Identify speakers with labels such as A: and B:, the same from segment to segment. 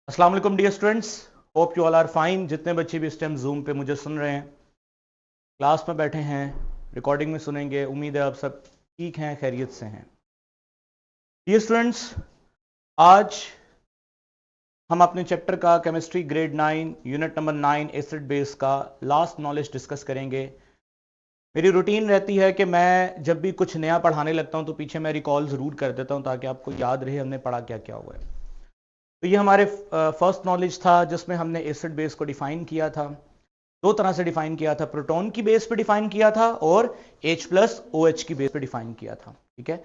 A: अस्सलाम वालेकुम dear students, hope you all are fine. जितने बच्चे भी इस टाइम जूम पे मुझे सुन रहे हैं, क्लास में बैठे हैं, रिकॉर्डिंग में सुनेंगे, उम्मीद है आप सब ठीक हैं, खैरियत से हैं। डियर स्टूडेंट्स, आज हम अपने चैप्टर का chemistry grade 9 unit number 9 acid base का लास्ट नॉलेज डिस्कस करेंगे। मेरी रूटीन रहती है कि मैं जब भी कुछ नया पढ़ाने लगता हूं तो पीछे मैं रिकॉल ज़रूर कर देता हूं ताकि आपको याद रहे हमने पढ़ा क्या क्या हुआ है। तो ये हमारे फर्स्ट नॉलेज था जिसमें हमने एसिड बेस को डिफाइन किया था। दो तरह से डिफाइन किया था, प्रोटॉन की बेस पे डिफाइन किया था और H प्लस OH की बेस पे डिफाइन किया था। ठीक है।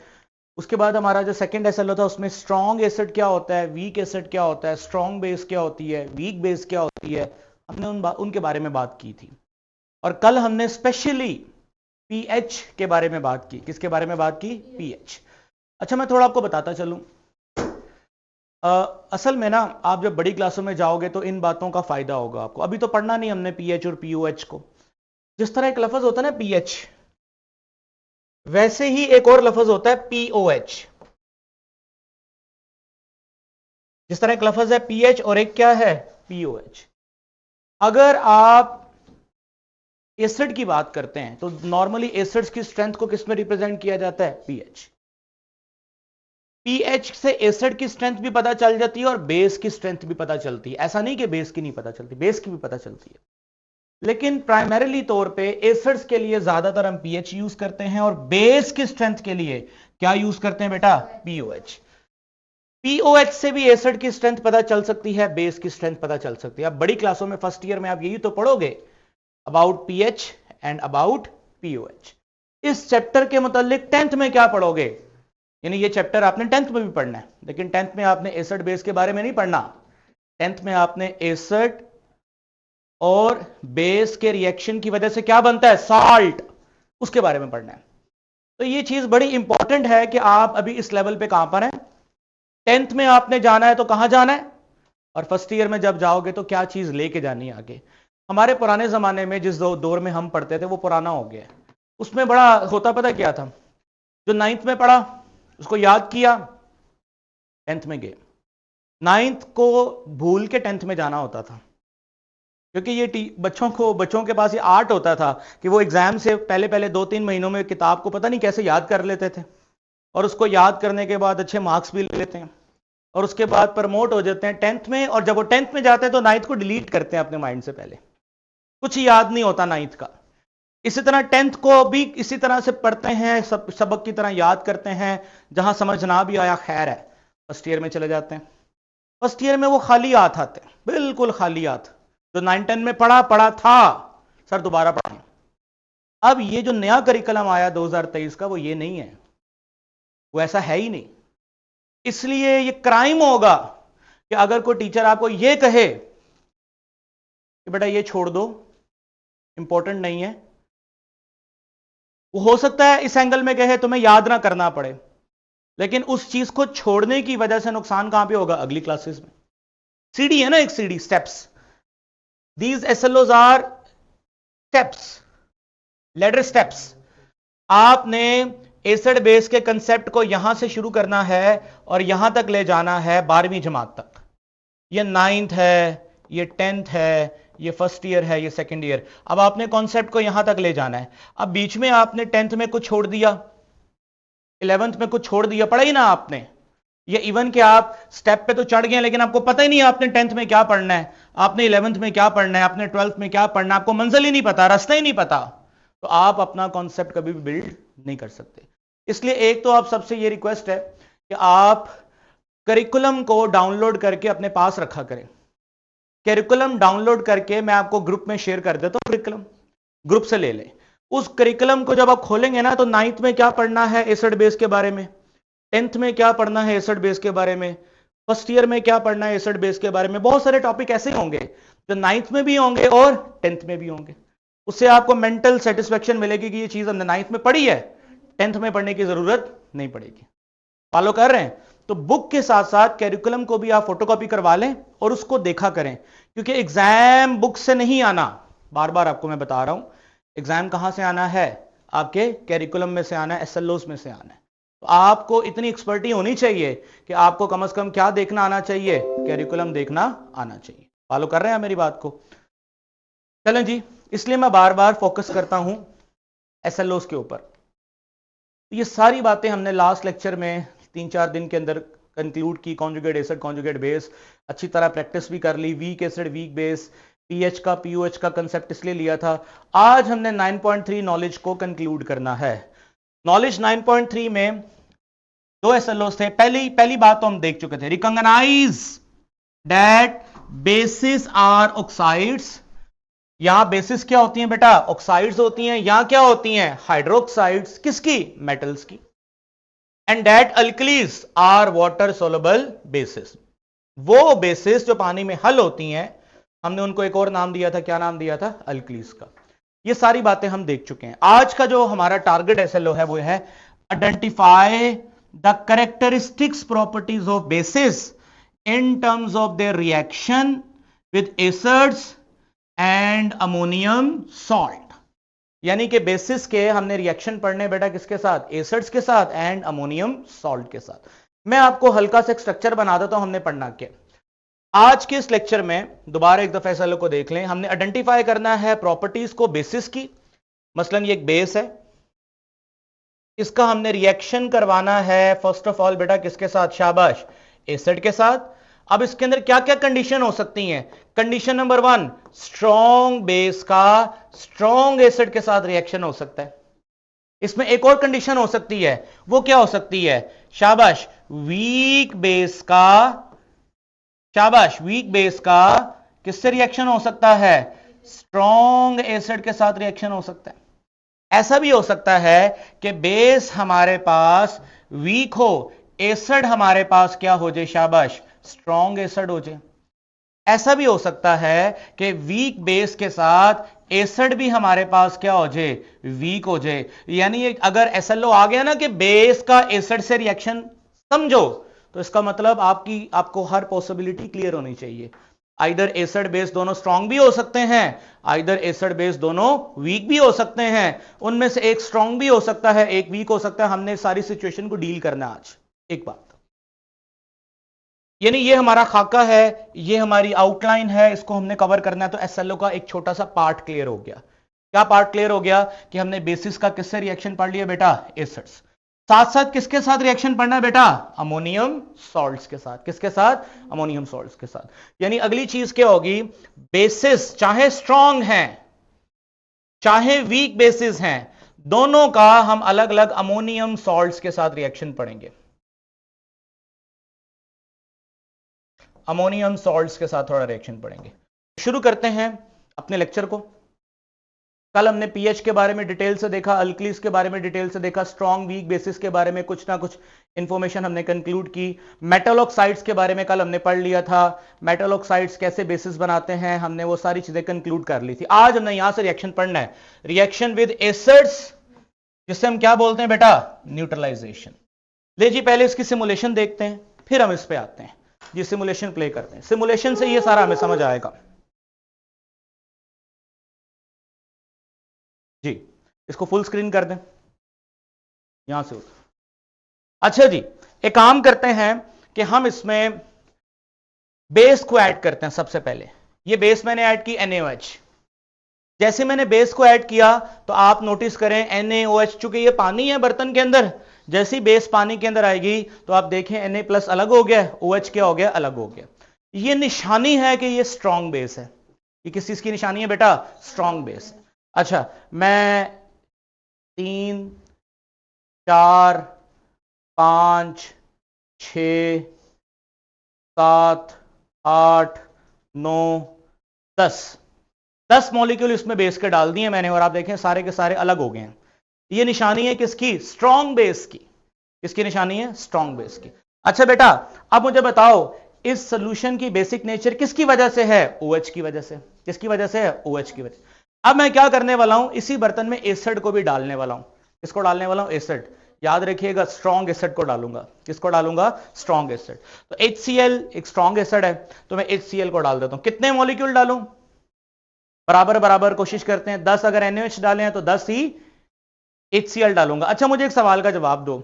A: उसके बाद हमारा जो सेकंड एसएलओ था उसमें स्ट्रॉन्ग एसिड क्या होता है, वीक एसिड क्या होता है, स्ट्रॉन्ग बेस क्या होती है, वीक बेस क्या होती है, हमने उनके बारे में बात की थी। और कल हमने स्पेशली पीएच के बारे में बात की। किसके बारे में बात की? पीएच। अच्छा, मैं थोड़ा आपको बताता चलूं। असल में ना, आप जब बड़ी क्लासों में जाओगे तो इन बातों का फायदा होगा आपको। अभी तो पढ़ना नहीं हमने पीएच और पीओएच को। जिस तरह एक लफ्ज होता है ना पीएच, वैसे ही एक और लफ्ज होता है पीओएच। जिस तरह एक लफ्ज है पीएच और एक क्या है? पीओएच। अगर आप एसिड की बात करते हैं तो नॉर्मली एसिड्स की स्ट्रेंथ को किस में रिप्रेजेंट किया जाता है? पीएच। पीएच से एसिड की स्ट्रेंथ भी पता चल जाती है और बेस की स्ट्रेंथ भी पता चलती है। ऐसा नहीं कि बेस की नहीं पता चलती, बेस की भी पता चलती है। लेकिन प्राइमरीली तौर पे एसिड्स के लिए ज्यादातर हम पीएच यूज करते हैं और बेस की स्ट्रेंथ के लिए क्या यूज करते हैं बेटा? पीओएच। पीओएच से भी एसिड की स्ट्रेंथ पता चल सकती है, बेस की स्ट्रेंथ पता चल सकती है। अब बड़ी क्लासों में फर्स्ट ईयर में आप यही तो पढ़ोगे, about pH and about pOH. इस चैप्टर के मुतालिक 10th में क्या पढ़ोगे? यानी ये चैप्टर आपने 10th में भी पढ़ना है, लेकिन 10th में आपने एसिड बेस के बारे में नहीं पढ़ना। 10th में आपने एसिड और बेस के रिएक्शन की वजह से क्या बनता है? साल्ट, उसके बारे में पढ़ना है। तो ये चीज बड़ी इंपॉर्टेंट है कि आप अभी इस लेवल पे कहां पर हैं। 10th में आपने जाना है तो कहां जाना है, और फर्स्ट ईयर में जब जाओगे तो क्या चीज लेके जानी है आगे। हमारे पुराने जमाने में जिस दौर में हम पढ़ते थे वो पुराना हो गया है। उसमें बड़ा होता पता क्या था? जो 9th में पढ़ा उसको याद किया, 10th में गए। 9th को भूल के 10th में जाना होता था, क्योंकि ये बच्चों के पास ये आर्ट होता था कि वो एग्जाम से पहले पहले 2-3 महीनों में किताब को पता नहीं कैसे याद कर लेते थे, और उसको याद करने के बाद अच्छे मार्क्स भी ले लेते हैं, और उसके बाद प्रमोट हो जाते हैं 10th में। और जब वो 10th में जाते हैं तो 9th को डिलीट करते हैं अपने माइंड से, पहले कुछ याद नहीं होता 9th का। इसी तरह 10th को भी इसी तरह से पढ़ते हैं, सबक की तरह याद करते हैं। जहां समझ ना भी आया खैर है, फर्स्ट ईयर में चले जाते हैं। फर्स्ट ईयर में वो खाली हाथ आते हैं, बिल्कुल खाली हाथ। जो 9-10 में पढ़ा पढ़ा था, सर दोबारा पढ़ाएं। अब ये जो नया करिकुलम आया 2023 का, वो ये नहीं है, वो ऐसा है ही नहीं। इसलिए ये क्राइम होगा कि अगर कोई टीचर आपको ये कहे कि बेटा ये छोड़ दो, इंपॉर्टेंट नहीं है। वो हो सकता है इस एंगल में कहे तुम्हें याद ना करना पड़े, लेकिन उस चीज को छोड़ने की वजह से नुकसान कहां पे होगा? अगली क्लासेस में। सीडी है ना, एक सीडी, steps. These SLOs are steps, ladder steps. आपने एसिड बेस के कंसेप्ट को यहां से शुरू करना है और यहां तक ले जाना है 12वीं जमात तक। ये 9th है, ये 10th है, ये फर्स्ट ईयर है, ये सेकंड ईयर। अब आपने कॉन्सेप्ट को यहां तक ले जाना है। अब बीच में आपने 10th में कुछ छोड़ दिया, 11th में कुछ छोड़ दिया, पढ़ा ही ना आपने। ये इवन के आप स्टेप पे तो चढ़ गए, लेकिन आपको पता ही नहीं आपने 10th में क्या पढ़ना है, आपने 11th में क्या पढ़ना है, आपने 12th में क्या पढ़ना है, आपको मंजिल ही नहीं पता, रास्ता ही नहीं पता। तो आप अपना कॉन्सेप्ट कभी भी बिल्ड नहीं कर सकते। इसलिए एक तो आप सबसे ये रिक्वेस्ट है कि आप करिकुलम को डाउनलोड करके अपने पास रखा करें। करिकुलम डाउनलोड करके मैं आपको ग्रुप में शेयर कर देता हूं, करिकुलम ग्रुप से ले लें। उस करिकुलम को जब आप खोलेंगे ना, तो 9th में क्या पढ़ना है एसिड बेस के बारे में, 10th में क्या पढ़ना है एसिड बेस के बारे में, फर्स्ट ईयर में क्या पढ़ना है एसिड बेस के बारे में, बहुत सारे टॉपिक ऐसे होंगे जो 9th में भी होंगे और 10th में भी होंगे। उससे आपको मेंटल सेटिस्फेक्शन मिलेगी कि ये चीज हमने 9th में पढ़ी है, 10th में पढ़ने की जरूरत नहीं पड़ेगी। फॉलो कर रहे हैं? तो बुक के साथ साथ कैरिकुलम को भी आप फोटोकॉपी करवा लें और उसको देखा करें, क्योंकि एग्जाम बुक से नहीं आना। बार बार आपको मैं बता रहा हूं, एग्जाम कहां से आना है? आपके कैरिकुलम में से आना है, एसएलओस में से आना है। तो आपको इतनी एक्सपर्टी होनी चाहिए कि आपको कम से कम क्या देखना आना चाहिए, कैरिकुलम देखना आना चाहिए। फॉलो कर रहे हैं मेरी बात को? चलें जी, इसलिए मैं बार बार फोकस करता हूं एसएलओस के ऊपर। ये सारी बातें हमने लास्ट लेक्चर में 3-4 दिन के अंदर कंक्लूड की। कॉन्जुगेट एसिड, कॉन्जुगेट बेस अच्छी तरह प्रैक्टिस भी कर ली। Weak acid, weak base, pH का, पीओएच का कंसेप्ट इसलिए लिया था। आज हमने 9.3 नॉलेज को कंक्लूड करना है। नॉलेज 9.3 में दो एसएलओस थे। पहली बात तो हम देख चुके थे, recognize that bases are oxides. यहां बेसिस क्या होती हैं बेटा? ऑक्साइड्स होती हैं। यहां क्या होती हैं? हाइड्रोक्साइड्स। किसकी? मेटल्स की। And that alkalis are water soluble bases. वो बेसिस जो पानी में हल होती हैं, हमने उनको एक और नाम दिया था। क्या नाम दिया था? अल्कलीज का। ये सारी बातें हम देख चुके हैं। आज का जो हमारा टारगेट एसएलओ है वो है identify the characteristics properties of basis in terms of their reaction with acids and ammonium salt. यानी कि बेसिस के हमने रिएक्शन पढ़ने बेटा किसके साथ? एसिड्स के साथ एंड अमोनियम सॉल्ट के साथ। मैं आपको हल्का सा एक स्ट्रक्चर बना देता हूं हमने पढ़ना क्या। आज के इस लेक्चर में दोबारा एक दफा एसएलओ को देख लें। हमने आइडेंटिफाई करना है प्रॉपर्टीज को बेसिस की। मसलन ये एक बेस है, इसका हमने रिएक्शन करवाना है फर्स्ट ऑफ ऑल बेटा किसके साथ? शाबाश, एसिड के साथ। अब इसके अंदर क्या क्या कंडीशन हो सकती हैं? कंडीशन नंबर 1, स्ट्रॉन्ग बेस का स्ट्रॉन्ग एसिड के साथ रिएक्शन हो सकता है। इसमें एक और कंडीशन हो सकती है, वो क्या हो सकती है? शाबाश, वीक बेस का, शाबाश, वीक बेस का किससे रिएक्शन हो सकता है? स्ट्रॉन्ग एसिड के साथ रिएक्शन हो सकता है। ऐसा भी हो सकता है कि बेस हमारे पास वीक हो, एसिड हमारे पास क्या हो जाए? शाबाश, स्ट्रॉन्ग एसिड हो जाए। ऐसा भी हो सकता है कि वीक बेस के साथ एसिड भी हमारे पास क्या हो जाए? वीक हो जाए। यानी अगर एसएलओ आ गया ना कि बेस का एसिड से रिएक्शन, समझो, तो इसका मतलब आपको हर पॉसिबिलिटी क्लियर होनी चाहिए। आइदर एसिड बेस दोनों स्ट्रांग भी हो सकते हैं, आइदर एसिड बेस दोनों वीक भी हो सकते हैं। उनमें से एक स्ट्रांग भी हो सकता है, एक वीक हो सकता है। हमने सारी सिचुएशन को डील करना है आज। एक बात, यानी ये हमारा खाका है, ये हमारी आउटलाइन है, इसको हमने कवर करना है। तो एसएलओ का एक छोटा सा पार्ट क्लियर हो गया। क्या पार्ट क्लियर हो गया? कि हमने बेसिस का किससे रिएक्शन पढ़ लिया बेटा? एसिड्स। साथ साथ किसके साथ रिएक्शन पढ़ना है बेटा? अमोनियम सॉल्ट्स के साथ। किसके साथ? अमोनियम सॉल्ट्स के साथ। यानी अगली चीज क्या होगी? बेसिस चाहे स्ट्रांग हैं चाहे वीक बेसिस हैं, दोनों का हम अलग अलग अमोनियम सॉल्ट्स के साथ रिएक्शन पढ़ेंगे। अमोनियम सॉल्ट्स के साथ थोड़ा रिएक्शन पढ़ेंगे। शुरू करते हैं अपने लेक्चर को। कल हमने पीएच के बारे में डिटेल से देखा, अल्कलीज के बारे में डिटेल से देखा, स्ट्रॉन्ग वीक बेसिस के बारे में कुछ ना कुछ इंफॉर्मेशन हमने कंक्लूड की। मेटल ऑक्साइड्स के बारे में कल हमने पढ़ लिया था, मेटल ऑक्साइड्स कैसे बेसिस बनाते हैं, हमने वो सारी चीजें कंक्लूड कर ली थी। आज हमने यहां से रिएक्शन पढ़ना है, रिएक्शन विद एसिड्स, जिससे हम क्या बोलते हैं बेटा? न्यूट्रलाइजेशन। ले जी, पहले इसकी सिमुलेशन देखते हैं, फिर हम इस पे आते हैं जी। सिमुलेशन प्ले करते हैं, सिमुलेशन से ये सारा हमें समझ आएगा जी। इसको फुल स्क्रीन कर दें यहां से। अच्छा जी, एक काम करते हैं कि हम इसमें बेस को ऐड करते हैं। सबसे पहले ये बेस मैंने ऐड की NaOH। जैसे मैंने बेस को ऐड किया तो आप नोटिस करें NaOH, चूंकि ये पानी है बर्तन के अंदर, जैसी बेस पानी के अंदर आएगी तो आप देखें Na+ अलग हो गया, OH क्या हो गया? अलग हो गया। ये निशानी है कि ये स्ट्रॉन्ग बेस है। ये किस चीज की निशानी है बेटा? Strong base. अच्छा, मैं 3, 4, 5, 6, 7, 8, 9, 10 मॉलिक्यूल इसमें बेस के डाल दिए मैंने, और आप देखें सारे के सारे अलग हो गए हैं। ये निशानी है किसकी? स्ट्रॉन्ग बेस की। किसकी निशानी है? स्ट्रॉन्ग बेस की। अच्छा बेटा, अब मुझे बताओ इस सोल्यूशन की बेसिक नेचर किसकी वजह से है? OH की वजह से। किसकी वजह से है? OH की वजह। अब मैं क्या करने वाला हूं, इसी बर्तन में एसिड को भी डालने वाला हूं। किसको डालने वाला हूं? एसिड। याद रखिएगा, स्ट्रॉन्ग एसिड को डालूंगा। किसको डालूंगा? Strong acid. तो HCl एक स्ट्रॉन्ग एसिड है, तो मैं HCl को डाल देता हूं। कितने मॉलिक्यूल डालूं? बराबर बराबर कोशिश करते हैं। 10 अगर NaOH डाले हैं तो 10 ही HCl डालूंगा। अच्छा, मुझे एक सवाल का जवाब दो,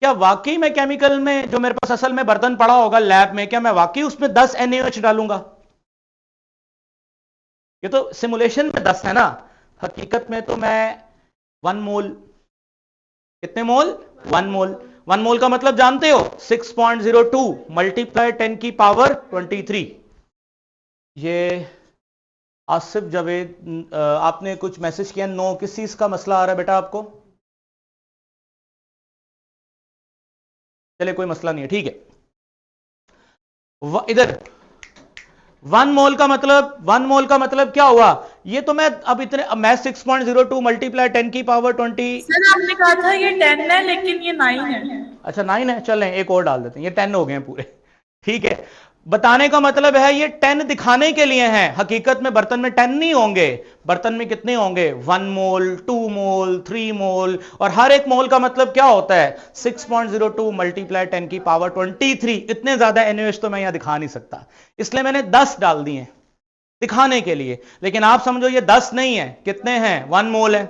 A: क्या वाकई में केमिकल में जो मेरे पास असल में बर्तन पड़ा होगा लैब में, क्या मैं वाकई उसमें 10 NaOH डालूंगा? ये तो सिमुलेशन में 10 है ना, हकीकत में तो मैं 1 मोल, कितने मोल? 1 मोल। 1 मोल का मतलब जानते हो? 6.02 मल्टीप्लाई 10 की पावर 23। ये आसिफ जावेद, आपने कुछ मैसेज किया, नो, किस चीज का मसला आ रहा है बेटा आपको? चले कोई मसला नहीं है, ठीक है। इधर 1 मोल का मतलब, 1 मोल का मतलब क्या हुआ? ये तो मैं अब इतने, मैं 6.02 मल्टीप्लाई 10 की पावर 20।
B: सर आपने कहा था ये 10 है लेकिन ये 9 है।
A: अच्छा 9 है, चलें एक और डाल देते हैं, ये 10 हो गए हैं पूरे। ठीक है, बताने का मतलब है ये 10 दिखाने के लिए है, हकीकत में बर्तन में 10 नहीं होंगे। बर्तन में कितने होंगे? 1 मोल, 2 मोल, 3 मोल, और हर एक मोल का मतलब क्या होता है? 6.02 मल्टीप्लाई 10 की पावर 23। इतने ज्यादा NaOH तो मैं यहां दिखा नहीं सकता, इसलिए मैंने 10 डाल दिए दिखाने के लिए। लेकिन आप समझो ये 10 नहीं है, कितने हैं? 1 मोल है।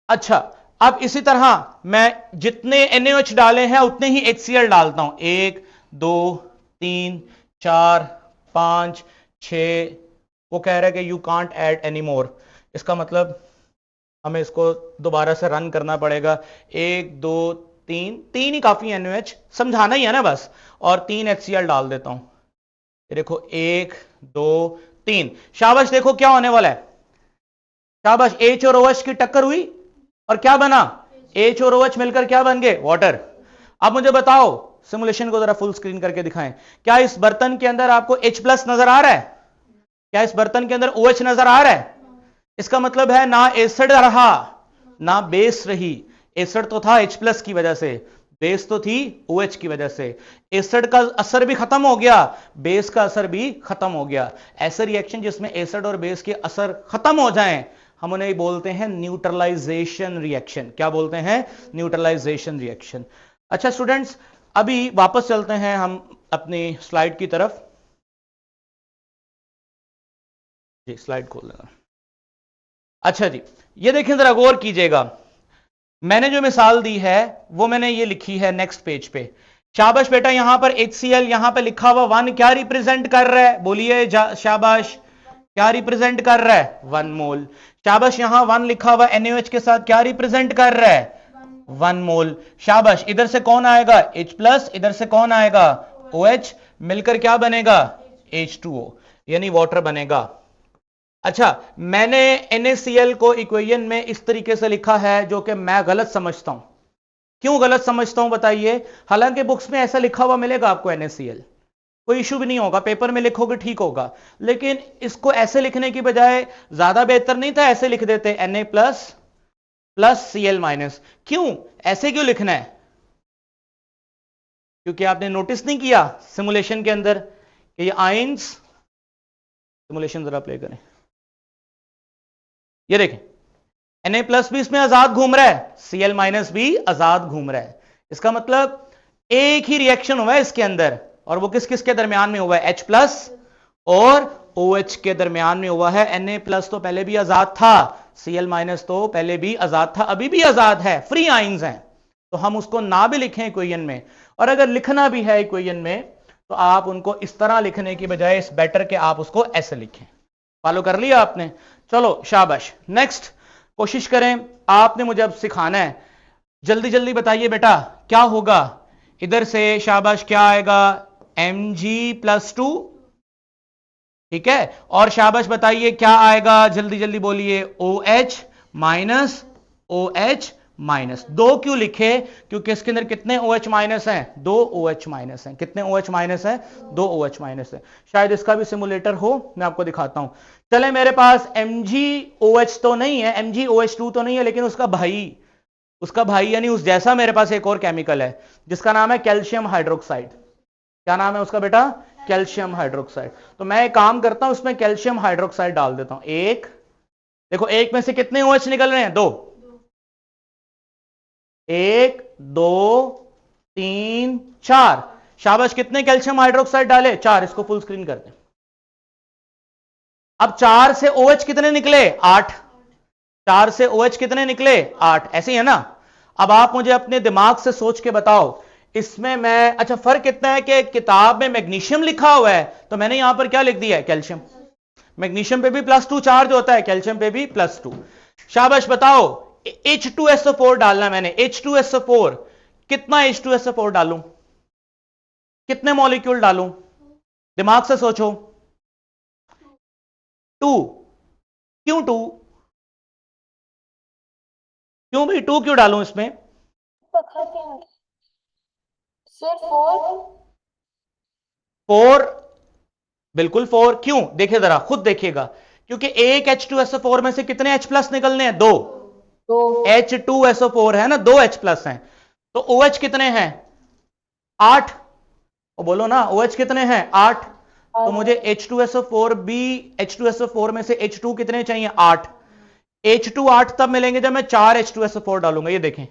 A: अच्छा, अब इसी तरह मैं जितने NaOH डाले हैं उतने ही HCl डालता हूं। 1 2 3 4 5 6। वो कह रहा है कि you can't add any more, इसका मतलब हमें इसको दोबारा से रन करना पड़ेगा। 1 2 3, 3 ही काफी है NaOH, समझाना ही है ना बस। और 3 HCl डाल देता हूं। ये देखो 1 2 3, शाबाश। देखो क्या होने वाला है, शाबाश, H और OH की टक्कर हुई और क्या बना? H और OH मिलकर क्या बन गए? वाटर। अब मुझे बताओ, सिमुलेशन को जरा फुल स्क्रीन करके दिखाएं, क्या इस बर्तन के अंदर आपको H+ नजर आ रहा है? क्या इस बर्तन के अंदर OH नजर आ रहा है? इसका मतलब है ना एसिड रहा ना बेस रही। एसिड तो था H+ की वजह से, बेस तो थी OH की वजह से। एसिड का असर भी खत्म हो गया, बेस का असर भी खत्म हो गया। ऐसे रिएक्शन जिसमें एसिड और बेस के असर खत्म हो जाएं, हम उन्हें बोलते हैं न्यूट्रलाइजेशन रिएक्शन। क्या बोलते हैं? Neutralisation reaction. अच्छा स्टूडेंट्स, अभी वापस चलते हैं हम अपनी स्लाइड की तरफ। जी स्लाइड खोल लेना। अच्छा जी, ये देखें जरा गौर कीजिएगा, मैंने जो मिसाल दी है वो मैंने ये लिखी है नेक्स्ट पेज पे। शाबाश बेटा, यहां पर HCl यहां पर लिखा हुआ 1 क्या रिप्रेजेंट कर रहा है? बोलिए शाबाश, क्या रिप्रेजेंट कर रहा है? 1 मोल। शाबाश, यहां 1 लिखा हुआ NaOH के साथ क्या रिप्रेजेंट कर रहा है? 1 मोल। शाबाश, इधर से कौन आएगा? H+, इधर से कौन आएगा? OH, मिलकर क्या बनेगा? H2O, यानी वाटर बनेगा। अच्छा, मैंने NaCl को इक्वेशन में इस तरीके से लिखा है जो कि मैं गलत समझता हूं। क्यों गलत समझता हूं बताइए? हालांकि बुक्स में ऐसा लिखा हुआ मिलेगा आपको NaCl, कोई इशू भी नहीं होगा, पेपर में लिखोगे ठीक होगा। लेकिन इसको ऐसे लिखने की बजाय ज्यादा बेहतर नहीं था ऐसे लिख देते Na+ प्लस Cl-। क्यों ऐसे क्यों लिखना है? क्योंकि आपने नोटिस नहीं किया सिमुलेशन के अंदर कि ये आयंस, सिमुलेशन जरा प्ले करें, ये देखें Na+ भी इसमें आजाद घूम रहा है, Cl- भी आजाद घूम रहा है। इसका मतलब एक ही रिएक्शन हुआ है इसके अंदर, और वो किस किस के दरमियान में हुआ है? H+ और OH के दरमियान में हुआ है। Na+ तो पहले भी आजाद था, Cl- तो पहले भी आजाद था, अभी भी आजाद है, फ्री आइंस हैं। तो हम उसको ना भी लिखें इक्वेशन में, और अगर लिखना भी है इक्वेशन में तो आप उनको इस तरह लिखने की बजाय इस बेटर के आप उसको ऐसे लिखें। फॉलो कर लिया आपने? चलो शाबाश, नेक्स्ट कोशिश करें। आपने मुझे अब सिखाना है, जल्दी जल्दी बताइए बेटा क्या होगा इधर से। शाबाश, क्या आएगा? Mg+2, ठीक है। और शाबाश बताइए क्या आएगा? जल्दी जल्दी बोलिए। OH minus, OH minus. दो क्यों लिखे? क्योंकि इसके अंदर कितने OH माइनस हैं? 2 OH माइनस हैं। कितने OH माइनस हैं? 2 OH माइनस है। शायद इसका भी सिमुलेटर हो, मैं आपको दिखाता हूं। चले, मेरे पास MgOH तो नहीं है, MgOH2 तो नहीं है, लेकिन उसका भाई यानी उस जैसा मेरे पास एक और केमिकल है जिसका नाम है कैल्शियम हाइड्रोक्साइड। क्या नाम है उसका बेटा? Calcium hydroxide. तो मैं एक काम करता हूं, उसमें कैल्शियम हाइड्रोक्साइड डाल देता हूं। एक, देखो एक में से कितने OH निकल रहे हैं? 2। 1 2 3 4। शाबाश, कितने कैल्शियम हाइड्रोक्साइड डाले? 4। इसको फुल स्क्रीन कर दें। अब 4 से OH कितने निकले? 8। 4 से OH कितने निकले? 8। ऐसे ही है ना? अब आप मुझे अपने दिमाग से सोच के बताओ, इसमें मैं, अच्छा फर्क कितना है कि किताब में मैग्नीशियम लिखा हुआ है तो मैंने यहां पर क्या लिख दिया है, कैल्शियम। मैग्नीशियम पे भी +2 चार्ज होता है, कैल्शियम पे भी +2। शाबाश बताओ, H2SO4 डालना है मैंने, H2SO4, कितना H2SO4 डालूं, कितने मॉलिक्यूल डालूं, दिमाग से सोचो। 2। क्यों 2? क्यों भाई 2 क्यों डालूं इसमें?
C: सर 4।
A: 4, बिल्कुल 4। क्यों, देखिए जरा खुद देखिएगा, क्योंकि एक H2SO4 में से कितने H+ निकलने हैं, 2। H2SO4 है ना, 2 H+ हैं, तो OH कितने हैं, 8। और बोलो ना, OH कितने हैं, 8। तो मुझे H2SO4 भी, H2SO4 में से H2 कितने चाहिए, 8। H2 8 तब मिलेंगे जब मैं 4 H2SO4 डालूंगा। ये देखें,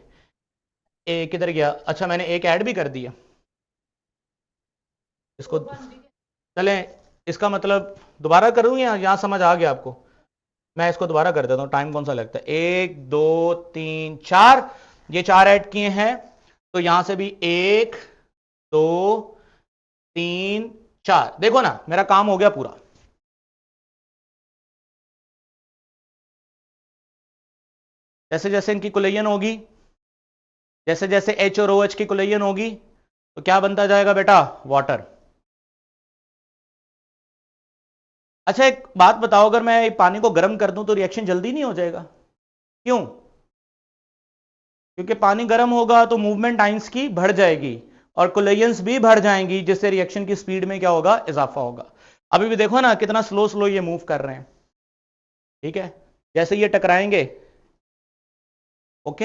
A: किधर गया, अच्छा मैंने एक ऐड भी कर दिया इसको, चलें, इसका मतलब दोबारा करूं या यहां समझ आ गया आपको? मैं इसको दोबारा कर देता हूं, टाइम कौन सा लगता है, 1 2 3 4, ये 4 ऐड किए हैं, तो यहां से भी 1 2 3 4, देखो ना मेरा काम हो गया पूरा। जैसे जैसे इनकी कुलयन होगी, जैसे जैसे H और OH की कुलयन होगी, तो क्या बनता जाएगा बेटा, वाटर। अच्छा एक बात बताओ, अगर मैं पानी को गर्म कर दूं तो रिएक्शन जल्दी नहीं हो जाएगा? क्यों? क्योंकि पानी गर्म होगा तो मूवमेंट आइंस की बढ़ जाएगी और कोलेयंस भी बढ़ जाएंगी, जिससे रिएक्शन की स्पीड में क्या होगा, इजाफा होगा। अभी भी देखो ना कितना स्लो स्लो ये मूव कर रहे हैं, ठीक है, जैसे ये टकराएंगे। ओके।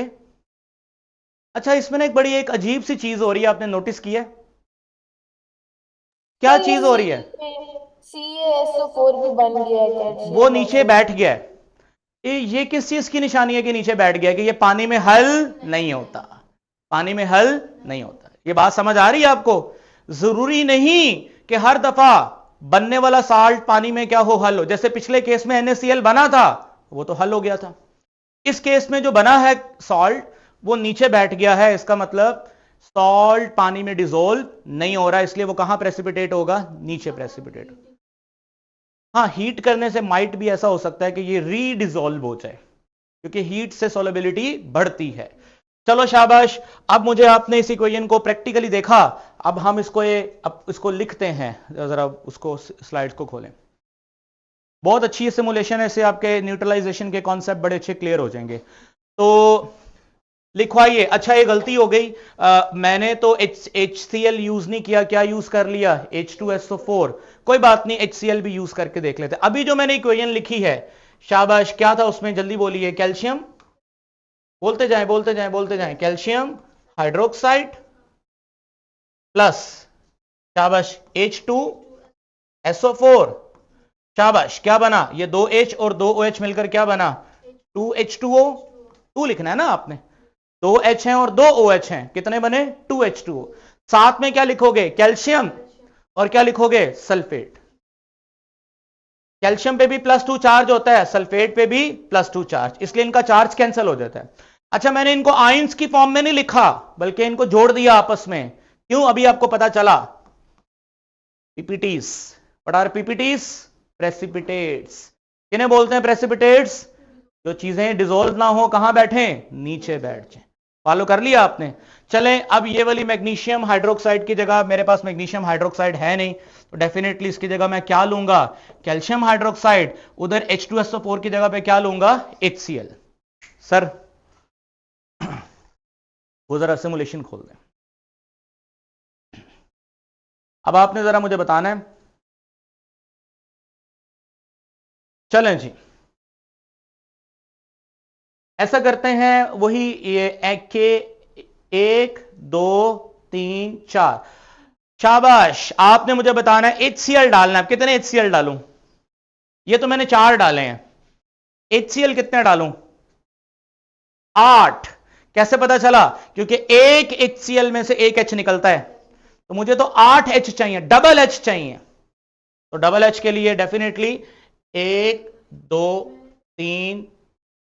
A: अच्छा इसमें ना एक बड़ी एक अजीब सी चीज हो रही है, आपने नोटिस किया है? क्या
C: सर ये
A: चीज हो रही है?
C: CaSO4 भी बन गया है
A: वो
C: कैल्शियम
A: नीचे
C: वाला।
A: बैठ गया है। ये किस चीज की निशानी है कि नीचे बैठ गया, कि ये पानी में हल नहीं होता, पानी में हल नहीं होता। ये बात समझ आ रही है आपको? जरूरी नहीं कि हर दफा बनने वाला साल्ट पानी में क्या हो, हल हो। जैसे पिछले केस में NaCl बना था, वो तो हल हो गया था। इस केस में जो बना है सॉल्ट, वो नीचे बैठ गया है, इसका मतलब सॉल्ट पानी में डिसोल्व नहीं हो रहा, इसलिए वो कहां प्रेसिपिटेट होगा, नीचे प्रेसिपिटेट। हाँ, हीट करने से माइट भी ऐसा हो सकता है कि ये रीडिसॉल्व हो जाए, क्योंकि हीट से सोलेबिलिटी बढ़ती है। चलो शाबाश, अब मुझे आपने इस इक्वेशन को प्रैक्टिकली देखा, अब हम अब इसको लिखते हैं। जरा उसको स्लाइड्स को खोलें। बहुत अच्छी सिमुलेशन है, इससे आपके न्यूट्रलाइजेशन के कॉन्सेप्ट बड़े अच्छे क्लियर हो जाएंगे। तो लिखवाइए। अच्छा ये गलती हो गई, मैंने तो HCl यूज नहीं किया, क्या यूज कर लिया, H2SO4। कोई बात नहीं, HCl भी यूज करके देख लेते। अभी जो मैंने इक्वेशन लिखी है, शाबाश, क्या था उसमें, जल्दी बोलिए, कैल्शियम, बोलते जाएं बोलते जाएं बोलते जाएं, कैल्शियम हाइड्रोक्साइड प्लस, शाबाश, H2SO4, शाबाश, क्या बना, ये 2H और 2OH मिलकर क्या बना, 2H2O। 2 लिखना है ना आपने, 2H हैं और 2OH हैं, कितने बने, 2H2O। साथ में क्या लिखोगे, कैल्शियम, और क्या लिखोगे, सल्फेट। कैल्शियम पे भी +2 चार्ज होता है, सल्फेट पे भी +2 चार्ज, इसलिए इनका चार्ज कैंसिल हो जाता है। अच्छा मैंने इनको आयंस की फॉर्म में नहीं लिखा, बल्कि इनको जोड़ दिया आपस में। क्यों, अभी आपको पता चला। PPTs, what are PPTs, precipitates. किन्हें बोलते हैं प्रेसिपिटेट्स, जो चीजें डिसॉल्व ना हो कहां बैठे, नीचे बैठ जाए। फॉलो कर लिया आपने? चलें, अब ये वाली मैग्नीशियम हाइड्रोक्साइड की जगह, मेरे पास मैग्नीशियम हाइड्रोक्साइड है नहीं, तो डेफिनेटली इसकी जगह मैं क्या लूंगा, कैल्शियम हाइड्रोक्साइड। उधर H2SO4 की जगह पे क्या लूंगा, HCl। सर वो जरा सिमुलेशन खोल दें। अब आपने जरा मुझे बताना है, चलें जी, ऐसा करते हैं, वही ये के 1 2 3 4, शाबाश, आपने मुझे बताना है HCl डालना है। कितने HCl डालूं, ये तो मैंने 4 डाले हैं, HCl कितने डालूं, 8। कैसे पता चला, क्योंकि एक HCl में से एक H निकलता है, तो मुझे तो 8 H चाहिए, डबल H चाहिए। तो डबल H के लिए डेफिनेटली 1 2 3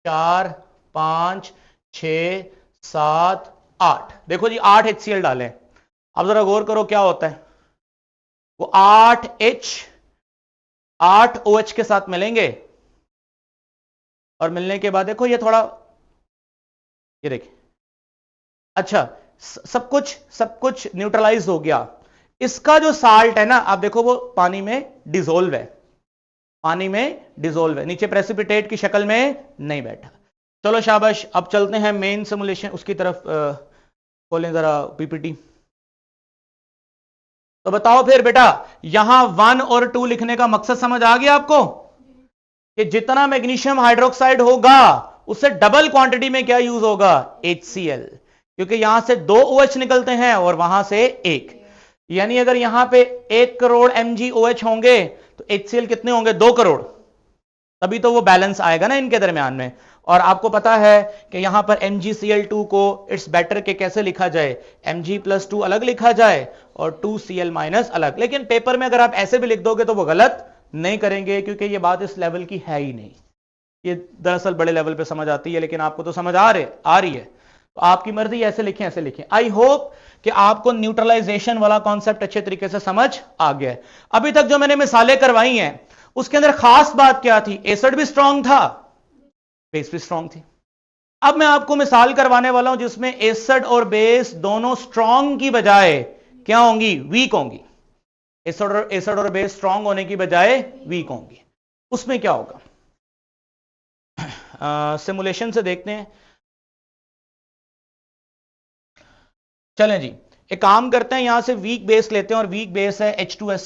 A: 4 5 6 7 8। देखो जी 8 HCl डालें, अब जरा गौर करो क्या होता है, वो 8 OH के साथ मिलेंगे और मिलने के बाद देखो ये थोड़ा, ये देखिए, अच्छा सब कुछ न्यूट्रलाइज हो गया। इसका जो साल्ट है ना, आप देखो वो पानी में डिसोल्व है, पानी में डिसोल्व है, नीचे प्रेसिपिटेट की शक्ल में नहीं बैठा। चलो शाबाश, अब चलते हैं मेन सिमुलेशन उसकी तरफ। खोलें जरा पीपीटी। तो बताओ फिर बेटा, यहां 1 और 2 लिखने का मकसद समझ आ गया आपको कि जितना मैग्नीशियम हाइड्रोक्साइड होगा उससे डबल क्वांटिटी में क्या यूज होगा, HCl, क्योंकि यहां से 2 OH निकलते हैं और वहां से 1, यानी अगर यहां पे 1 करोड़ mgOH होंगे तो HCl कितने होंगे, 2 करोड़, तभी तो वो बैलेंस आएगा ना इनके दरमियान में। और आपको पता है कि यहां पर MgCl2 को इट्स बेटर के कैसे लिखा जाए, Mg+2 अलग लिखा जाए और 2Cl- अलग, लेकिन पेपर में अगर आप ऐसे भी लिख दोगे तो वो गलत नहीं करेंगे, क्योंकि ये बात इस लेवल की है ही नहीं, ये दरअसल बड़े लेवल पे समझ आती है, लेकिन आपको तो समझ आ रही है, तो आपकी मर्जी, ऐसे लिखें ऐसे लिखें। आई होप कि आपको न्यूट्रलाइजेशन वाला कॉन्सेप्ट अच्छे तरीके से समझ आ गया है। अभी तक जो मैंने मिसालें करवाई हैं उसके अंदर खास बात क्या थी, एसिड भी स्ट्रांग था, बेस भी स्ट्रांग थी। अब मैं आपको मिसाल करवाने वाला हूं जिसमें एसिड और बेस दोनों स्ट्रांग की बजाय क्या होंगी, वीक होंगी। एसिड और बेस स्ट्रांग होने की बजाय वीक होंगी। उसमें क्या होगा, सिमुलेशन से देखते हैं। चलें जी, एक काम करते हैं, यहां से वीक बेस लेते हैं और वीक बेस है H2S,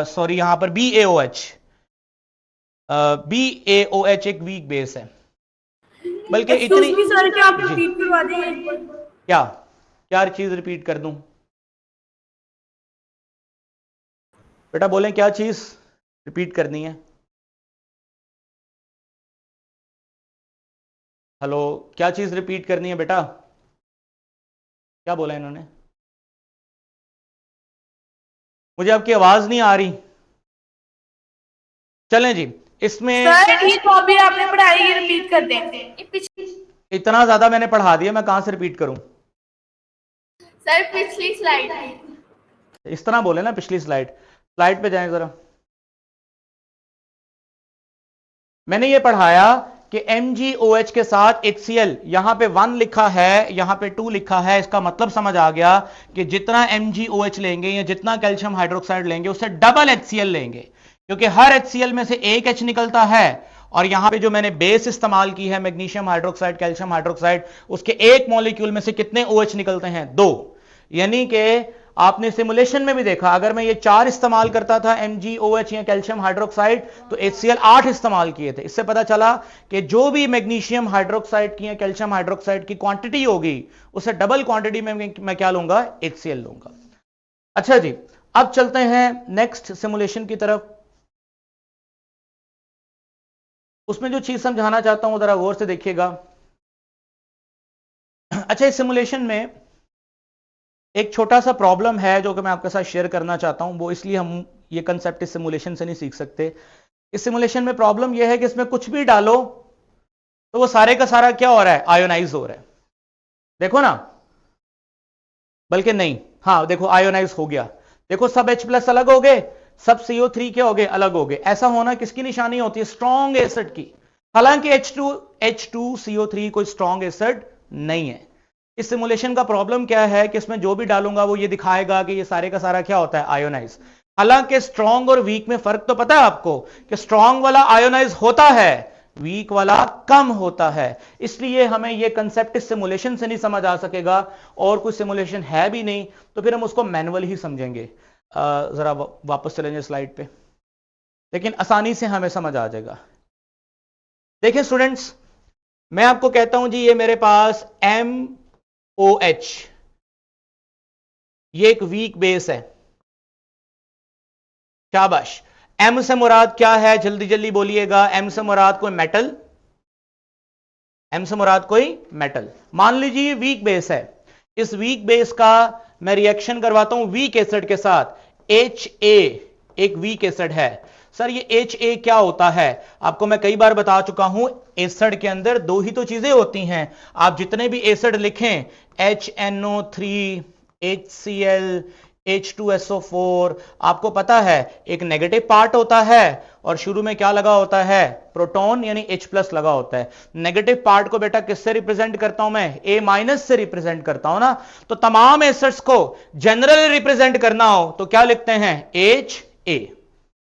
A: सॉरी यहां पर BaOH। BaOH एक वीक बेस है, बल्कि इतनी
B: सर क्या आप
A: जी,
B: रिपीट करवा देंगे एक बार?
A: क्या क्या चीज रिपीट कर दूं बेटा, बोलें क्या चीज रिपीट करनी है, हेलो, क्या चीज रिपीट करनी है बेटा, क्या बोला इन्होंने, मुझे आपकी आवाज नहीं आ रही। चलें जी, इसमें
B: सर ये तो अभी आपने पढ़ाई ये रिपीट कर दें।
A: इतना ज्यादा मैंने पढ़ा दिया, मैं कहां से रिपीट करूं,
B: सर पिछली स्लाइड।
A: इस तरह बोले ना, पिछली स्लाइड पे जाएं जरा। मैंने ये पढ़ाया कि MgOH के साथ HCl, यहां पे 1 लिखा है, यहां पे 2 लिखा है, इसका मतलब समझ आ गया कि जितना MgOH लेंगे या जितना कैल्शियम हाइड्रोक्साइड लेंगे उससे डबल HCl लेंगे, क्योंकि हर HCl में से एक H निकलता है। और यहां पे जो मैंने बेस इस्तेमाल की है, मैग्नीशियम हाइड्रोक्साइड, कैल्शियम हाइड्रोक्साइड, उसके एक मॉलिक्यूल में से कितने OH निकलते हैं, 2। यानी कि आपने सिमुलेशन में भी देखा, अगर मैं ये 4 इस्तेमाल करता था MgOH या कैल्शियम हाइड्रोक्साइड, तो HCl 8 इस्तेमाल किए थे। इससे पता चला कि जो भी मैग्नीशियम हाइड्रोक्साइड की या कैल्शियम हाइड्रोक्साइड की क्वांटिटी होगी उससे डबल क्वांटिटी में मैं क्या लूंगा, HCl लूंगा। अच्छा जी, अब चलते हैं नेक्स्ट सिमुलेशन की तरफ। उसमें जो चीज समझाना चाहता हूं जरा गौर से देखिएगा। अच्छा, इस सिमुलेशन में एक छोटा सा प्रॉब्लम है जो कि मैं आपके साथ शेयर करना चाहता हूं, वो इसलिए हम ये कंसेप्ट इस सिमुलेशन से नहीं सीख सकते। इस सिमुलेशन में प्रॉब्लम यह है कि इसमें कुछ भी डालो तो वो सारे का सारा क्या हो रहा है, आयोनाइज हो रहा है, देखो ना, बल्कि नहीं, हाँ देखो आयोनाइज हो गया, देखो सब H+ अलग हो गए, सब CO3 क्या हो गए, अलग हो गए। ऐसा होना किसकी निशानी होती है, स्ट्रॉन्ग एसिड की। हालांकि H2CO3 कोई स्ट्रॉन्ग एसिड नहीं है। इस सिमुलेशन का प्रॉब्लम क्या है कि इसमें जो भी डालूंगा वो ये दिखाएगा कि ये सारे का सारा क्या होता है, आयोनाइज। हालांकि स्ट्रॉन्ग और वीक में फर्क तो पता है आपको कि स्ट्रॉन्ग वाला आयोनाइज होता है, वीक वाला कम होता है। इसलिए हमें यह कंसेप्ट इस सिमुलेशन से नहीं समझ आ सकेगा, और कोई सिमुलेशन है भी नहीं तो फिर हम उसको मैनुअल ही समझेंगे। जरा वापस चलेंगे स्लाइड पे, लेकिन आसानी से हमें समझ आ जाएगा। देखिए स्टूडेंट्स, मैं आपको कहता हूं जी ये मेरे पास MOH, ये एक वीक बेस है, शाबाश। M से मुराद क्या है, जल्दी जल्दी बोलिएगा, M से मुराद कोई मेटल, M से मुराद कोई मेटल। मान लीजिए वीक बेस है, इस वीक बेस का मैं रिएक्शन करवाता हूं वीक एसिड के साथ, HA एक वीक एसिड है। सर ये HA क्या होता है, आपको मैं कई बार बता चुका हूं, एसिड के अंदर दो ही तो चीजें होती हैं। आप जितने भी एसिड लिखें, HNO3, HCl, H2SO4, आपको पता है एक नेगेटिव पार्ट होता है और शुरू में क्या लगा होता है, प्रोटॉन यानी H+ लगा होता है। नेगेटिव पार्ट को बेटा किससे रिप्रेजेंट करता हूं मैं, A- से रिप्रेजेंट करता हूं ना। तो तमाम एसिड्स को जनरली रिप्रेजेंट करना हो तो क्या लिखते हैं, HA।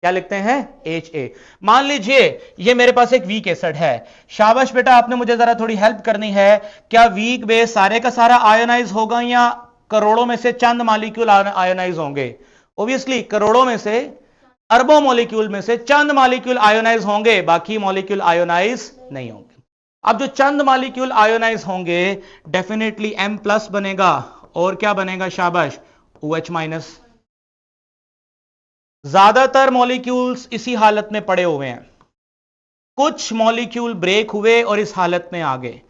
A: क्या लिखते हैं, HA। मान लीजिए ये मेरे पास एक वीक एसिड है। शाबाश बेटा, आपने मुझे जरा थोड़ी हेल्प करनी है। क्या वीक बेस सारे का सारा आयोनाइज होगा या करोड़ों में से चंद मॉलिक्यूल आयोनाइज होंगे? ऑब्वियसली करोड़ों में से, अरबों मॉलिक्यूल में से चंद मॉलिक्यूल आयोनाइज होंगे, बाकी मॉलिक्यूल आयोनाइज नहीं होंगे। अब जो चंद मॉलिक्यूल आयोनाइज होंगे डेफिनेटली M+ बनेगा और क्या बनेगा, शाबाश, OH-। ज्यादातर मॉलिक्यूल्स इसी हालत में पड़े हुए हैं, कुछ मॉलिक्यूल ब्रेक हुए और इस हालत में आ गए।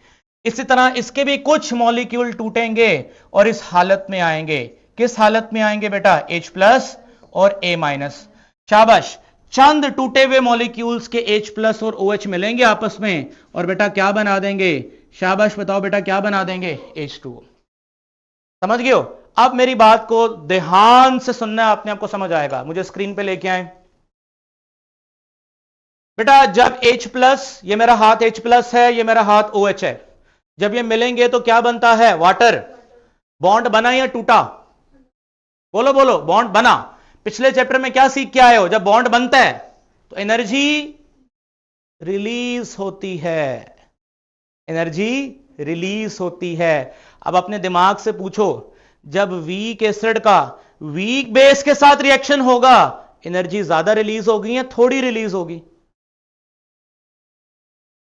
A: इसी तरह इसके भी कुछ मॉलिक्यूल टूटेंगे और इस हालत में आएंगे। किस हालत में आएंगे बेटा, H+ और A-। शाबाश, चंद टूटे हुए मॉलिक्यूल्स के H+ और OH मिलेंगे आपस में और बेटा क्या बना देंगे, शाबाश बताओ बेटा क्या बना देंगे, H2O। समझ गए हो? अब मेरी बात को ध्यान से सुनना है, अपने आप को समझ आएगा। मुझे स्क्रीन पे लेके आए बेटा। जब H+, ये मेरा हाथ H+ है, ये मेरा हाथ OH है, जब ये मिलेंगे तो क्या बनता है, वाटर। बॉन्ड बना या टूटा, बोलो बोलो, बॉन्ड बना। पिछले चैप्टर में क्या सीख के आए हो, जब बॉन्ड बनता है तो एनर्जी रिलीज होती है, एनर्जी रिलीज होती है। अब अपने दिमाग से पूछो, जब वीक एसिड का वीक बेस के साथ रिएक्शन होगा, एनर्जी ज्यादा रिलीज होगी या थोड़ी रिलीज होगी,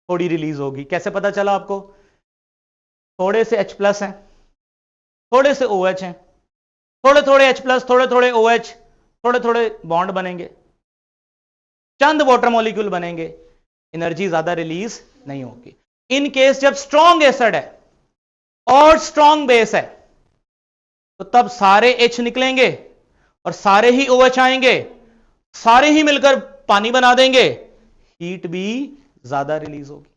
A: थोड़ी रिलीज होगी। कैसे पता चला आपको, थोड़े से H+ हैं, थोड़े से OH हैं, थोड़े थोड़े H+, थोड़े थोड़े OH, थोड़े थोड़े बॉन्ड बनेंगे, चंद वाटर मॉलिक्यूल बनेंगे, एनर्जी ज्यादा रिलीज नहीं होगी। इन केस जब स्ट्रॉन्ग एसिड है और स्ट्रॉन्ग बेस है तो तब सारे H निकलेंगे और सारे ही OH आएंगे, सारे ही मिलकर पानी बना देंगे, हीट भी ज्यादा रिलीज होगी।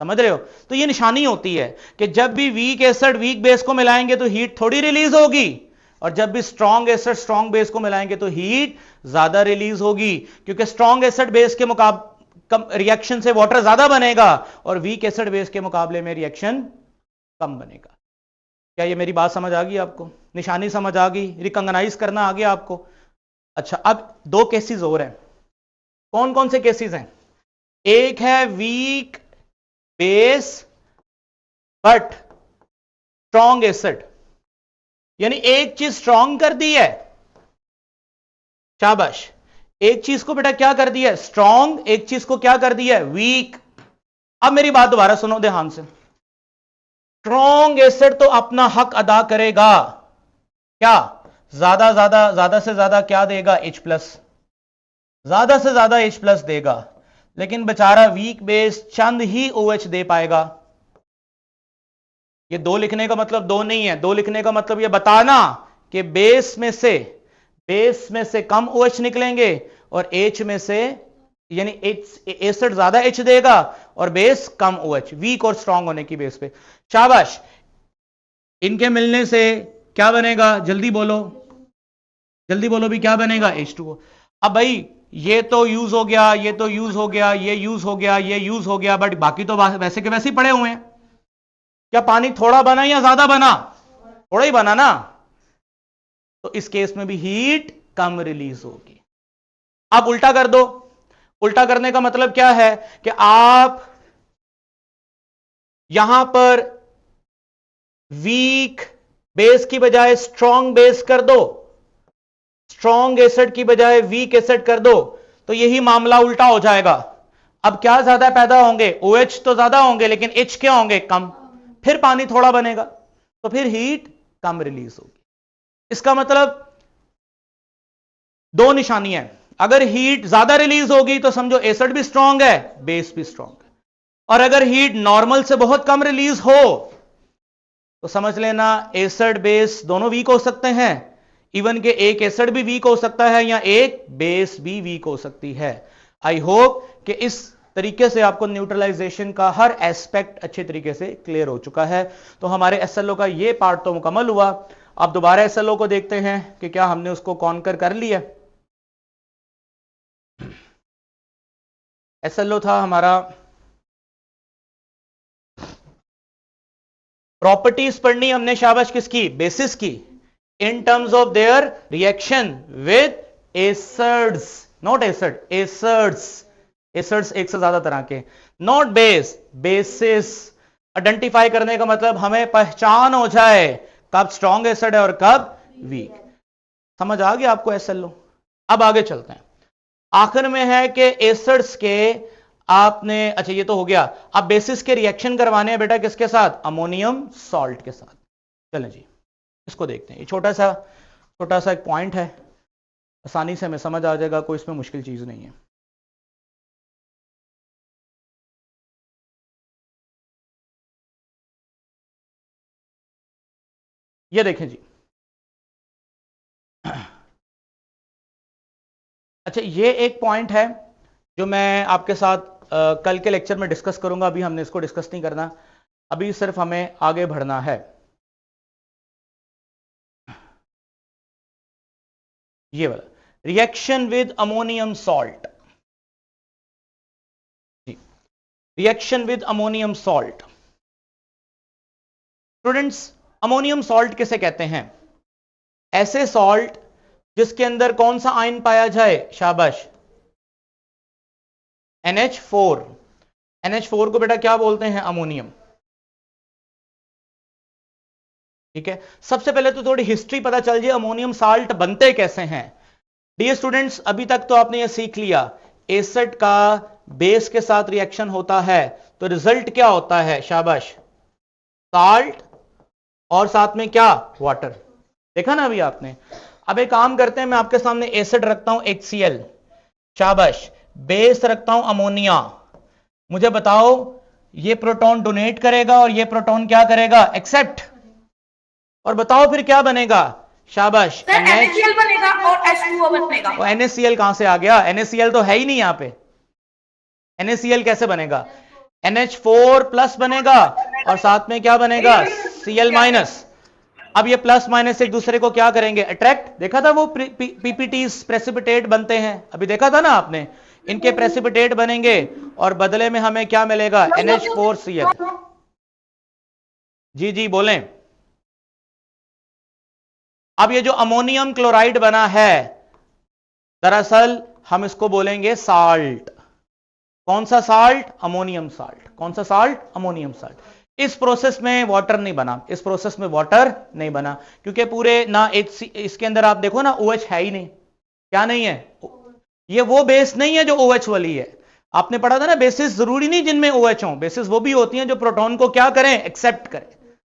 A: समझ रहे हो? तो ये निशानी होती है कि जब भी वीक एसिड वीक बेस को मिलाएंगे तो हीट थोड़ी रिलीज होगी, और जब भी स्ट्रॉन्ग एसिड स्ट्रॉन्ग बेस को मिलाएंगे तो हीट ज्यादा रिलीज होगी, क्योंकि स्ट्रॉन्ग एसिड बेस के मुकाबले रिएक्शन से वाटर ज्यादा बनेगा और वीक एसिड बेस के मुकाबले में रिएक्शन कम बनेगा। क्या ये मेरी बात समझ आ गई आपको, निशानी समझ आ गई, रिकॉग्नाइज करना आ गया आपको? अच्छा, अब दो केसेस और हैं। कौन कौन से केसेस हैं? एक है weak base but strong acid, यानी एक चीज स्ट्रॉन्ग कर दी है, शाबाश, एक चीज को बेटा क्या कर दिया है, स्ट्रॉन्ग, एक चीज को क्या कर दिया है, वीक। अब मेरी बात दोबारा सुनो ध्यान से। स्ट्रॉन्ग एसिड तो अपना हक अदा करेगा, क्या, ज्यादा से ज्यादा क्या देगा, H+, ज्यादा से ज्यादा H+ देगा, लेकिन बेचारा वीक बेस चंद ही OH दे पाएगा। ये दो लिखने का मतलब दो नहीं है, दो लिखने का मतलब ये बताना कि बेस में से कम OH निकलेंगे और H में से, यानी एसिड ज्यादा H देगा और बेस कम OH, वीक और स्ट्रांग होने की बेस पे। शाबाश, इनके मिलने से क्या बनेगा, जल्दी बोलो, जल्दी बोलो भी, क्या बनेगा, H2O। अब भाई ये तो यूज हो गया, ये तो यूज हो गया, ये यूज हो गया, ये यूज हो गया, बट बाकी तो वैसे के वैसे ही पड़े हुए हैं। क्या पानी थोड़ा बना या ज्यादा बना, थोड़ा ही बना ना, तो इस केस में भी हीट कम रिलीज होगी। आप उल्टा कर दो, उल्टा करने का मतलब क्या है कि आप यहां पर वीक बेस की बजाय स्ट्रॉन्ग बेस कर दो, स्ट्रॉन्ग एसिड की बजाय वीक एसिड कर दो, तो यही मामला उल्टा हो जाएगा। अब क्या ज्यादा पैदा होंगे, OH तो ज्यादा होंगे लेकिन H क्या होंगे, कम, फिर पानी थोड़ा बनेगा तो फिर हीट कम रिलीज होगी। इसका मतलब दो निशानी है, अगर हीट ज्यादा रिलीज होगी तो समझो एसिड भी स्ट्रांग है, बेस भी स्ट्रांग है, और अगर हीट नॉर्मल से बहुत कम रिलीज हो तो समझ लेना एसिड बेस दोनों वीक हो सकते हैं, इवन के एक एसिड भी वीक हो सकता है या एक बेस भी वीक हो सकती है। आई होप कि इस तरीके से आपको न्यूट्रलाइजेशन का हर एस्पेक्ट अच्छे तरीके से क्लियर हो चुका है। तो हमारे एसएलओ का ये पार्ट तो मुकम्मल हुआ। अब दोबारा एसएलओ को देखते हैं कि क्या हमने उसको कॉन्कर कर लिया। एसएलओ था हमारा, प्रॉपर्टीज पढ़नी हमने शाबाश किसकी, बेसिस की, in terms of their reaction with acids, not acid, acids. Acids एक से ज्यादा तरह के, नॉट बेस, बेसिस। आइडेंटिफाई करने का मतलब हमें पहचान हो जाए कब स्ट्रॉन्ग एसिड है और कब वीक। समझ आ गया आपको एसएलओ। अब आगे चलते हैं, आखिर में है कि एसिड्स के आपने, अच्छा ये तो हो गया, अब बेसिस के रिएक्शन करवाने हैं बेटा किसके साथ, अमोनियम सॉल्ट के साथ। चलें जी इसको देखते हैं। ये छोटा सा एक पॉइंट है, आसानी से हमें समझ आ जाएगा, कोई इसमें मुश्किल चीज नहीं है। ये देखें जी, अच्छा ये एक पॉइंट है जो मैं आपके साथ कल के लेक्चर में डिस्कस करूंगा, अभी हमने इसको डिस्कस नहीं करना, अभी सिर्फ हमें आगे बढ़ना है। ये वाला reaction with ammonium salt, reaction with ammonium salt. Students ammonium salt किसे कहते हैं, ऐसे सॉल्ट जिसके अंदर कौन सा आयन पाया जाए, शाबाश NH4। NH4 को बेटा क्या बोलते हैं, अमोनियम। ठीक है, सबसे पहले तो थोड़ी हिस्ट्री पता चल जाए अमोनियम साल्ट बनते कैसे हैं। डियर स्टूडेंट्स अभी तक तो आपने ये सीख लिया, एसिड का बेस के साथ रिएक्शन होता है तो रिजल्ट क्या होता है, शाबाश साल्ट, और साथ में क्या, वाटर। देखा ना अभी आपने। अब एक काम करते हैं, मैं आपके सामने एसिड रखता हूं HCl, शाबाश, बेस रखता हूं अमोनिया। मुझे बताओ ये प्रोटॉन डोनेट करेगा और ये प्रोटॉन क्या करेगा, एक्सेप्ट। और बताओ फिर क्या बनेगा, शाबाश
B: NaCl बनेगा और H2O बनेगा।
A: और NaCl कहां से आ गया, NaCl तो है ही नहीं यहां पे। NaCl कैसे बनेगा, NH4 प्लस बनेगा और साथ में क्या बनेगा, Cl माइनस। अब ये प्लस माइनस एक दूसरे को क्या करेंगे, अट्रैक्ट। देखा था वो पीपीटीज प्रेसिपिटेट बनते हैं, अभी देखा था ना आपने, इनके प्रेसिपिटेट बनेंगे और बदले में हमें क्या मिलेगा, NH4Cl। जी जी बोलें। अब ये जो अमोनियम क्लोराइड बना है, दरअसल हम इसको बोलेंगे साल्ट। कौन सा साल्ट, अमोनियम साल्ट। कौन सा साल्ट, अमोनियम साल्ट। इस प्रोसेस में वाटर नहीं बना, इस प्रोसेस में वाटर नहीं बना, क्योंकि पूरे ना इसके अंदर आप देखो ना OH है ही नहीं। क्या नहीं है, ये वो बेस नहीं है जो OH वाली है। आपने पढ़ा था ना, बेसिस जरूरी नहीं जिनमें OH हो, बेसिस वो भी होती हैं जो प्रोटॉन को क्या करें, एक्सेप्ट करें।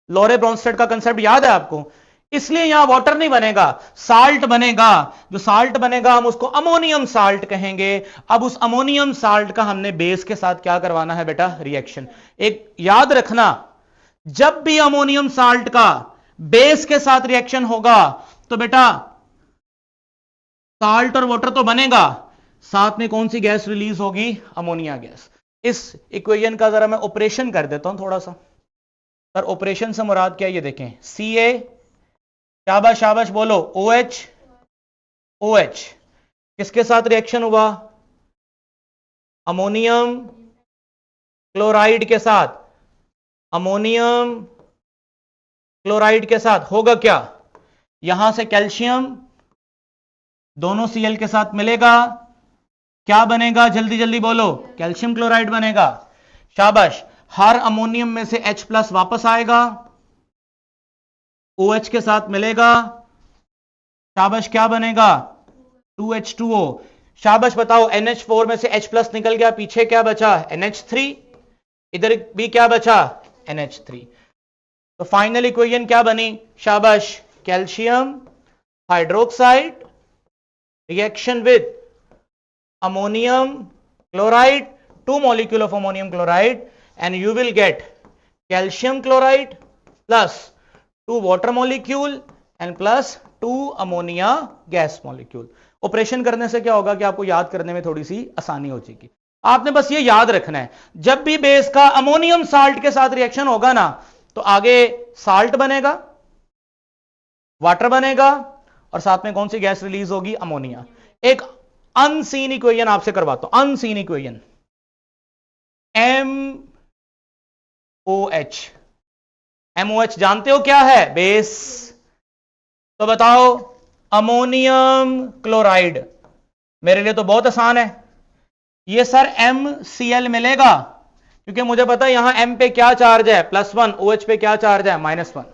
A: लॉरे ब्रॉन्स्टेड का कंसेप्ट याद है आपको। इसलिए यहां वाटर नहीं बनेगा, साल्ट बनेगा। जो साल्ट बनेगा हम उसको अमोनियम साल्ट कहेंगे। अब उस अमोनियम साल्ट का हमने बेस के साथ क्या करवाना है बेटा, रिएक्शन। एक याद रखना, जब भी अमोनियम साल्ट का बेस के साथ रिएक्शन होगा तो बेटा साल्ट और वाटर तो बनेगा, साथ में कौन सी गैस रिलीज होगी, अमोनिया गैस। इस इक्वेशन का जरा मैं ऑपरेशन कर देता हूं थोड़ा सा। सर ऑपरेशन से मुराद क्या है, ये देखें, Ca, शाबाश शाबाश बोलो, OH, OH किसके साथ रिएक्शन हुआ, अमोनियम क्लोराइड के साथ। अमोनियम क्लोराइड के साथ होगा क्या, यहां से कैल्शियम दोनों Cl के साथ मिलेगा, क्या बनेगा, जल्दी जल्दी बोलो, कैल्शियम क्लोराइड बनेगा। शाबाश, हर अमोनियम में से H प्लस वापस आएगा, OH के साथ मिलेगा, शाबाश क्या बनेगा, 2H2O। शाबाश बताओ, NH4 में से H प्लस निकल गया, पीछे क्या बचा, NH3, इधर भी क्या बचा, NH3। तो फाइनल इक्वेशन क्या बनी, शाबाश, calcium hydroxide reaction with ammonium chloride, 2 molecule of ammonium chloride, and you will get calcium chloride plus 2 water molecule and plus 2 ammonia gas molecule। Operation करने से क्या होगा कि आपको याद करने में थोड़ी सी आसानी हो जाएगी। आपने बस ये याद रखना है, जब भी बेस का अमोनियम साल्ट के साथ रिएक्शन होगा ना, तो आगे साल्ट बनेगा, वाटर बनेगा, और साथ में कौन सी गैस रिलीज होगी? अमोनिया। एक अनसीन इक्वेशन आपसे करवाता हूं, अनसीन इक्वेशन, MOH। MOH जानते हो क्या है? बेस। तो बताओ, अमोनियम क्लोराइड, मेरे लिए तो बहुत आसान है ये सर, MCl मिलेगा, क्योंकि मुझे पता है यहां M पे क्या चार्ज है? +1, OH पे क्या चार्ज है? -1।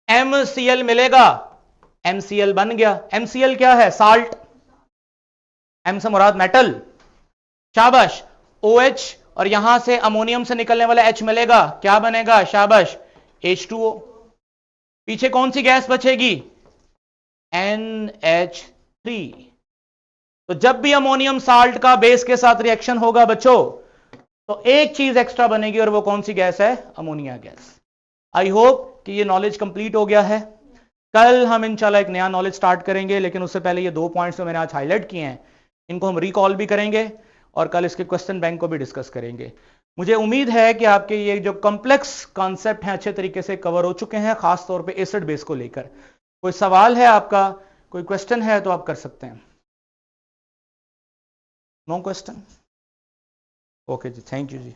A: MCl मिलेगा, MCl बन गया। MCl क्या है? साल्ट। M से मुराद मेटल, शाबाश। OH, और यहां से अमोनियम से निकलने वाला H मिलेगा, क्या बनेगा? शाबाश, H2O। पीछे कौन सी गैस बचेगी? NH3। तो जब भी अमोनियम साल्ट का बेस के साथ रिएक्शन होगा बच्चों, तो एक चीज एक्स्ट्रा बनेगी, और वो कौन सी गैस है? Ammonia gas. आई होप कि ये नॉलेज कंप्लीट हो गया है। कल हम इंशाल्लाह एक नया नॉलेज स्टार्ट करेंगे, लेकिन उससे पहले ये 2 पॉइंट्स जो मैंने आज हाईलाइट किए हैं, इनको हम रिकॉल भी करेंगे और कल इसके क्वेश्चन बैंक को भी डिस्कस करेंगे। मुझे उम्मीद है कि आपके ये जो कॉम्प्लेक्स कॉन्सेप्ट हैं अच्छे तरीके से कवर हो चुके हैं, खासतौर पे एसिड बेस को लेकर। कोई सवाल है आपका, कोई क्वेश्चन है तो आप कर सकते हैं। No question? Okay ji, thank you ji.